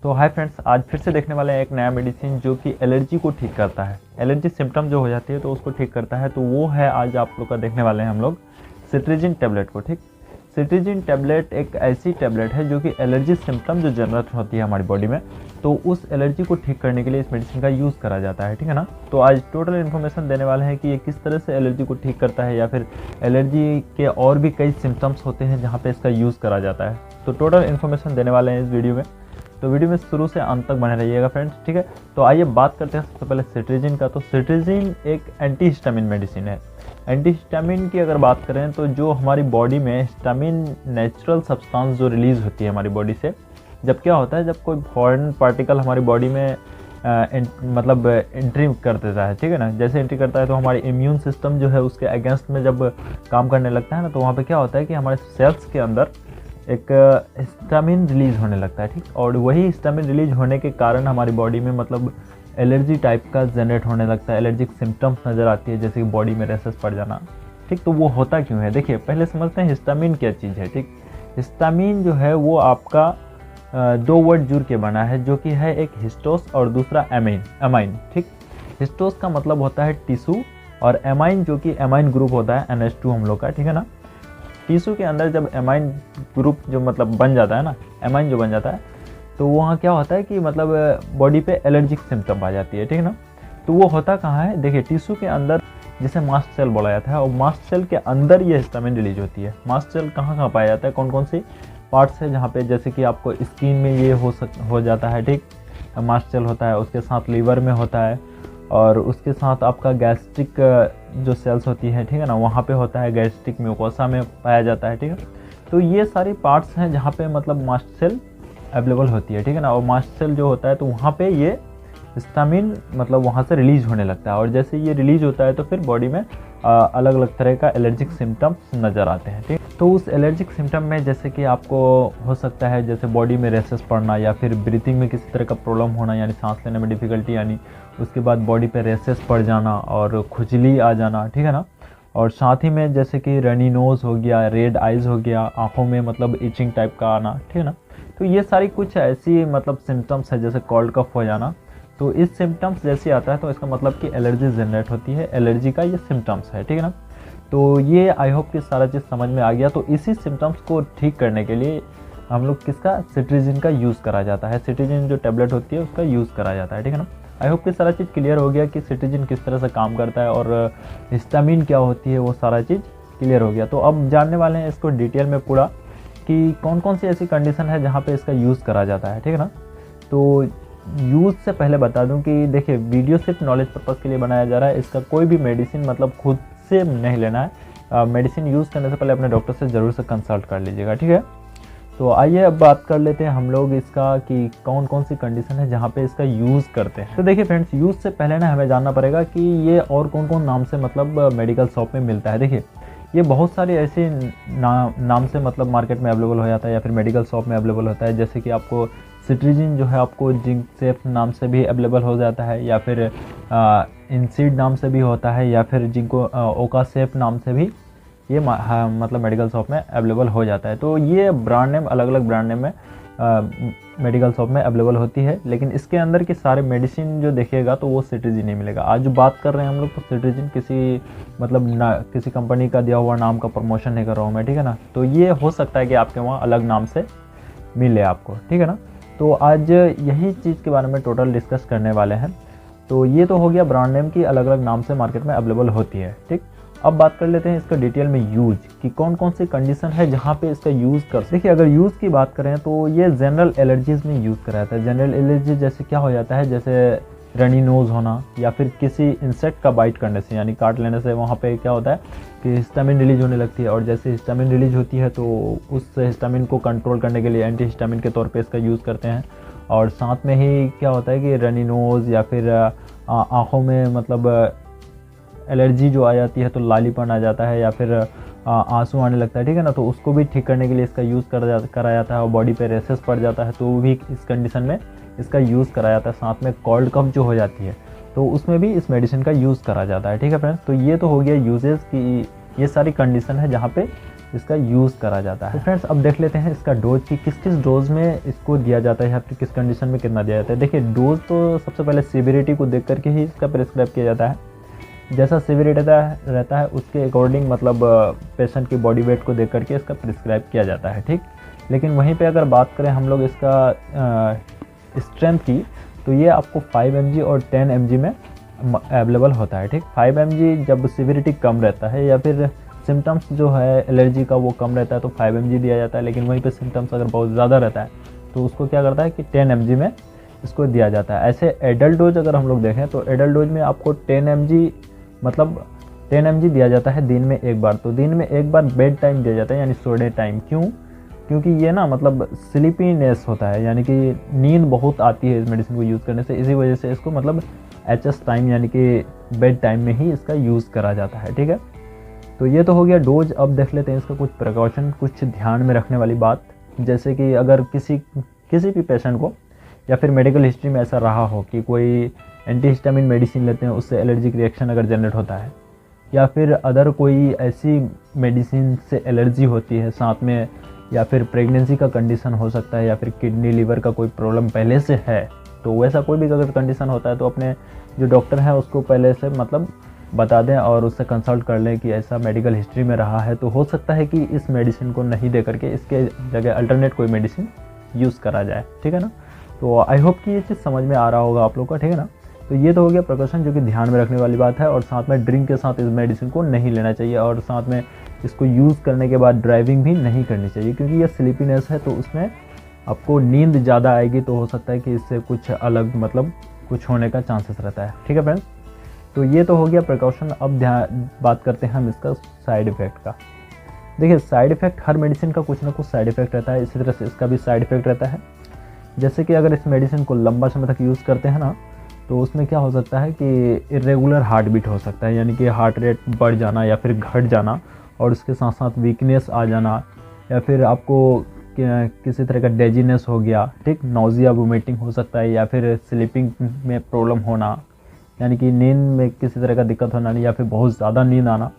तो hi friends, आज फिर से देखने वाले हैं एक नया मेडिसिन जो कि एलर्जी को ठीक करता है। एलर्जी सिम्टम जो हो जाती है तो उसको ठीक करता है। तो वो है आज आप लोग का देखने वाले हैं हम लोग सिट्रीजिन टैबलेट को। ठीक, सिट्रीजिन टैबलेट एक ऐसी टैबलेट है जो कि एलर्जी सिम्टम जो जनरेट होती है हमारी बॉडी में, तो उस एलर्जी को ठीक करने के लिए इस मेडिसिन का यूज़ करा जाता है। ठीक है ना। तो आज टोटल इन्फॉर्मेशन देने वाले हैं कि ये किस तरह से एलर्जी को ठीक करता है, या फिर एलर्जी के और भी कई सिम्टम्स होते हैं जहाँ पे इसका यूज़ करा जाता है। तो टोटल इन्फॉर्मेशन देने वाले हैं इस वीडियो में, तो वीडियो में शुरू से अंत तक बने रहिएगा फ्रेंड्स। ठीक है, तो आइए बात करते हैं सबसे पहले सिट्रीजिन का। तो सिट्रीजिन एक एंटीहिस्टामिन मेडिसिन है। एंटीहिस्टामिन की अगर बात करें तो जो हमारी बॉडी में हिस्टामिन नेचुरल सब्सटेंस जो रिलीज़ होती है हमारी बॉडी से, जब क्या होता है, जब कोई फॉरेन पार्टिकल हमारी बॉडी में मतलब एंट्री कर देता है, ठीक है ना, जैसे एंट्री करता है तो हमारी इम्यून सिस्टम जो है उसके अगेंस्ट में जब काम करने लगता है ना, तो वहाँ पे क्या होता है कि हमारे सेल्स के अंदर एक हिस्टामिन रिलीज़ होने लगता है। ठीक, और वही हिस्टामिन रिलीज होने के कारण हमारी बॉडी में मतलब एलर्जी टाइप का जनरेट होने लगता है, एलर्जिक सिम्टम्स नज़र आती है, जैसे कि बॉडी में रैशेस पड़ जाना। ठीक, तो वो होता क्यों है, देखिए पहले समझते हैं हिस्टामिन क्या चीज़ है। ठीक, हिस्टामिन जो है वो आपका दो वर्ड जुड़ के बना है, जो कि है एक हिस्टोस और दूसरा एमाइन। ठीक, हिस्टोस का मतलब होता है टिश्यू, और एमाइन जो कि एमाइन ग्रुप होता है NH2 हम लोग का। ठीक है ना। टिश्यू के अंदर जब एमाइन ग्रुप जो मतलब बन जाता है ना, एमाइन जो बन जाता है, तो वहाँ क्या होता है कि मतलब बॉडी पे एलर्जिक सिम्टम आ जाती है। ठीक है ना। तो वो होता कहाँ है, देखिए टिश्यू के अंदर जिसे मास्ट सेल बोला जाता है, और मास्ट सेल के अंदर ये हिस्टामिन रिलीज होती है। मास्ट सेल कहाँ कहाँ पाया जाता है, कौन कौन सी पार्ट्स है जहाँ पे, जैसे कि आपको स्किन में ये हो जाता है। ठीक, मास्ट सेल होता है, उसके साथ लीवर में होता है, और उसके साथ आपका गैस्ट्रिक जो सेल्स होती है, ठीक है ना, वहाँ पे होता है, गैस्ट्रिक म्यूकोसा में पाया जाता है। ठीक है, तो ये सारी पार्ट्स हैं जहाँ पे मतलब मास्ट सेल अवेलेबल होती है। ठीक है ना। और मास्ट सेल जो होता है तो वहाँ पे ये हिस्टामिन मतलब वहाँ से रिलीज होने लगता है, और जैसे ये रिलीज होता है तो फिर बॉडी में अलग अलग तरह का एलर्जिक सिम्टम्स नज़र आते हैं। ठीक, तो उस एलर्जिक सिम्टम में जैसे कि आपको हो सकता है जैसे बॉडी में रैशेस पड़ना, या फिर ब्रीथिंग में किसी तरह का प्रॉब्लम होना, यानी सांस लेने में डिफ़िकल्टी आनी, उसके बाद बॉडी पे रैशेस पड़ जाना और खुजली आ जाना। ठीक है ना। और साथ ही में जैसे कि रनी नोज़ हो गया, रेड आइज़ हो गया, आँखों में मतलब इचिंग टाइप का आना। ठीक है ना। तो ये सारी कुछ ऐसी मतलब सिम्टम्स है, जैसे कोल्ड कफ हो जाना। तो इस सिम्टम्स जैसे आता है तो इसका मतलब कि एलर्जी जनरेट होती है, एलर्जी का ये सिम्टम्स है। ठीक है ना। तो ये आई होप कि सारा चीज़ समझ में आ गया। तो इसी सिम्टम्स को ठीक करने के लिए हम लोग किसका, सिट्रीजिन का यूज़ करा जाता है। सिट्रीजिन जो टैबलेट होती है उसका यूज़ करा जाता है। ठीक है ना। आई होप कि सारा चीज़ क्लियर हो गया कि सिट्रीजिन किस तरह से काम करता है और हिस्टामिन क्या होती है, वो सारा चीज़ क्लियर हो गया। तो अब जानने वाले हैं इसको डिटेल में पूरा कि कौन कौन सी ऐसी कंडीशन है जहाँ पे इसका यूज़ करा जाता है। ठीक है ना। तो यूज़ से पहले बता दूं कि देखिए वीडियो सिर्फ नॉलेज पर्पज़ के लिए बनाया जा रहा है। इसका कोई भी मेडिसिन मतलब खुद से नहीं लेना है। मेडिसिन यूज़ करने से पहले अपने डॉक्टर से ज़रूर से कंसल्ट कर लीजिएगा। ठीक है। तो आइए अब बात कर लेते हैं हम लोग इसका कि कौन कौन सी कंडीशन है जहाँ पे इसका यूज़ करते हैं। तो देखिए फ्रेंड्स, यूज़ से पहले ना हमें जानना पड़ेगा कि ये और कौन कौन नाम से मतलब मेडिकल शॉप में मिलता है। देखिए ये बहुत सारे ऐसे नाम से मतलब मार्केट में अवेलेबल हो जाता है, या फिर मेडिकल शॉप में अवेलेबल होता है। जैसे कि आपको सिट्रीजिन जो है आपको जिंक सेफ नाम से भी अवेलेबल हो जाता है, या फिर इंसीड नाम से भी होता है, या फिर जिनको ओका सेफ नाम से भी ये मतलब मेडिकल शॉप में अवेलेबल हो जाता है। तो ये ब्रांड नेम अलग अलग ब्रांड नेम में मेडिकल शॉप में अवेलेबल होती है, लेकिन इसके अंदर के सारे मेडिसिन जो देखिएगा तो वो सिट्रीजिन नहीं मिलेगा। आज जो बात कर रहे हैं हम लोग, तो सिट्रीजिन किसी मतलब किसी कंपनी का दिया हुआ नाम का प्रमोशन नहीं कर रहा हूँ मैं। ठीक है ना। तो ये हो सकता है कि आपके वहाँ अलग नाम से मिले आपको। ठीक है ना। तो आज यही चीज़ के बारे में टोटल डिस्कस करने वाले हैं। तो ये तो हो गया ब्रांड नेम की अलग अलग नाम से मार्केट में अवेलेबल होती है। ठीक, अब बात कर लेते हैं इसका डिटेल में यूज कि कौन कौन सी कंडीशन है जहाँ पे इसका यूज़ कर। देखिए अगर यूज़ की बात करें तो ये जनरल एलर्जीज़ में यूज़ करा जाता है। जनरल एलर्जी जैसे क्या हो जाता है, जैसे रनी नोज़ होना, या फिर किसी इंसेक्ट का बाइट करने से, यानी काट लेने से वहाँ पे क्या होता है कि हिस्टामिन रिलीज होने लगती है, और जैसे हिस्टामिन रिलीज होती है तो उस हिस्टामिन को कंट्रोल करने के लिए एंटी हिस्टामिन के तौर पे इसका यूज़ करते हैं। और साथ में ही क्या होता है कि रनी नोज़ या फिर आँखों में मतलब एलर्जी जो आ जाती है तो लालीपन आ जाता है, या फिर आंसू आने लगता है। ठीक है ना। तो उसको भी ठीक करने के लिए इसका यूज़ करा जाता है, और बॉडी पे रैशेस पड़ जाता है तो वो भी इस कंडीशन में इसका यूज़ करा जाता है। साथ में कोल्ड कफ जो हो जाती है तो उसमें भी इस मेडिसिन का यूज़ करा जाता है। ठीक है फ्रेंड्स। तो ये तो हो गया यूजेस की, ये सारी कंडीशन है जहाँ पे इसका यूज़ करा जाता है। तो फ्रेंड्स अब देख लेते हैं इसका डोज कि किस किस डोज में इसको दिया जाता है या फिर किस कंडीशन में कितना दिया जाता है। देखिए डोज तो सबसे पहले सीवियरिटी को देख करके ही इसका प्रिस्क्राइब किया जाता है। जैसा सीवियरिटी रहता है उसके अकॉर्डिंग मतलब पेशेंट की बॉडी वेट को देख करके इसका प्रिस्क्राइब किया जाता है, ठीक। लेकिन वहीं पे अगर बात करें हम लोग इसका स्ट्रेंथ की, तो ये आपको 5 mg और 10 mg में अवेलेबल होता है, ठीक। 5 mg जब सीवियरिटी कम रहता है या फिर सिम्टम्स जो है एलर्जी का वो कम रहता है तो 5 mg दिया जाता है। लेकिन वहीं पे सिम्टम्स अगर बहुत ज़्यादा रहता है तो उसको क्या करता है कि 10 mg में इसको दिया जाता है। ऐसे एडल्ट डोज अगर हम लोग देखें तो एडल्ट डोज में आपको 10 mg मतलब 10 mg दिया जाता है दिन में एक बार। तो दिन में एक बार बेड टाइम दिया जाता है यानी सोने टाइम। क्यों? क्योंकि ये ना मतलब स्लीपीनेस होता है, यानी कि नींद बहुत आती है इस मेडिसिन को यूज़ करने से। इसी वजह से इसको मतलब HS टाइम यानी कि बेड टाइम में ही इसका यूज़ करा जाता है, ठीक है। तो ये तो हो गया डोज। अब देख लेते हैं इसका कुछ प्रिकॉशन, कुछ ध्यान में रखने वाली बात। जैसे कि अगर किसी भी पेशेंट को या फिर मेडिकल हिस्ट्री में ऐसा रहा हो कि कोई एंटीहिस्टामिन मेडिसिन लेते हैं उससे एलर्जिक रिएक्शन अगर जनरेट होता है, या फिर अदर कोई ऐसी मेडिसिन से एलर्जी होती है साथ में, या फिर प्रेगनेंसी का कंडीशन हो सकता है, या फिर किडनी लीवर का कोई प्रॉब्लम पहले से है, तो वैसा कोई भी अगर कंडीशन होता है तो अपने जो डॉक्टर है उसको पहले से मतलब बता दें और उससे कंसल्ट कर लें कि ऐसा मेडिकल हिस्ट्री में रहा है। तो हो सकता है कि इस मेडिसिन को नहीं दे करके इसके जगह अल्टरनेट कोई मेडिसिन यूज़ करा जाए, ठीक है ना। तो आई होप कि ये चीज़ समझ में आ रहा होगा आप लोग का, ठीक है ना। तो ये तो हो गया प्रिकॉशन जो कि ध्यान में रखने वाली बात है। और साथ में ड्रिंक के साथ इस मेडिसिन को नहीं लेना चाहिए, और साथ में इसको यूज़ करने के बाद ड्राइविंग भी नहीं करनी चाहिए, क्योंकि ये स्लीपीनेस है तो उसमें आपको नींद ज़्यादा आएगी, तो हो सकता है कि इससे कुछ अलग मतलब कुछ होने का चांसेस रहता है, ठीक है फ्रेंड्स। तो ये तो हो गया प्रिकॉशन। अब बात करते हैं हम इसका साइड इफ़ेक्ट का। देखिए साइड इफ़ेक्ट हर मेडिसिन का कुछ ना कुछ साइड इफ़ेक्ट रहता है, इसी तरह से इसका भी साइड इफ़ेक्ट रहता है। जैसे कि अगर इस मेडिसिन को लंबा समय तक यूज़ करते हैं ना, तो उसमें क्या हो सकता है कि इरेगुलर हार्ट बीट हो सकता है, यानी कि हार्ट रेट बढ़ जाना या फिर घट जाना, और उसके साथ साथ वीकनेस आ जाना, या फिर आपको किसी तरह का डेजीनेस हो गया, ठीक, नोजिया वोमिटिंग हो सकता है, या फिर स्लीपिंग में प्रॉब्लम होना, यानी कि नींद में किसी तरह का दिक्कत होना, या फिर बहुत ज़्यादा नींद आना।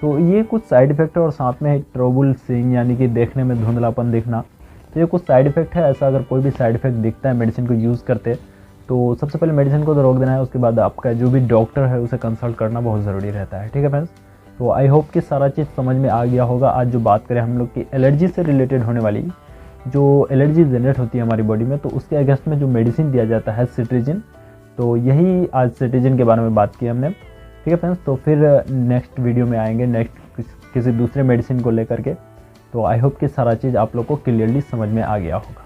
तो ये कुछ साइड इफ़ेक्ट है। और साथ में ट्रबल सीइंग यानी कि देखने में धुंधलापन दिखना, तो ये कुछ साइड इफ़ेक्ट है। ऐसा अगर कोई भी साइड इफ़ेक्ट दिखता है मेडिसिन को यूज़ करते, तो सबसे पहले मेडिसिन को तो रोक देना है। उसके बाद आपका जो भी डॉक्टर है उसे कंसल्ट करना बहुत ज़रूरी रहता है, ठीक है फ्रेंड्स। तो आई होप कि सारा चीज़ समझ में आ गया होगा। आज जो बात करें हम लोग की एलर्जी से रिलेटेड होने वाली जो एलर्जी जनरेट होती है हमारी बॉडी में, तो उसके अगेंस्ट में जो मेडिसिन दिया जाता है सिट्रीजिन, तो यही आज सिट्रीजिन के बारे में बात की हमने, ठीक है फ्रेंड्स। तो फिर नेक्स्ट वीडियो में आएंगे नेक्स्ट किसी दूसरे मेडिसिन को लेकर के। तो आई होप कि सारा चीज़ आप लोग को क्लियरली समझ में आ गया होगा।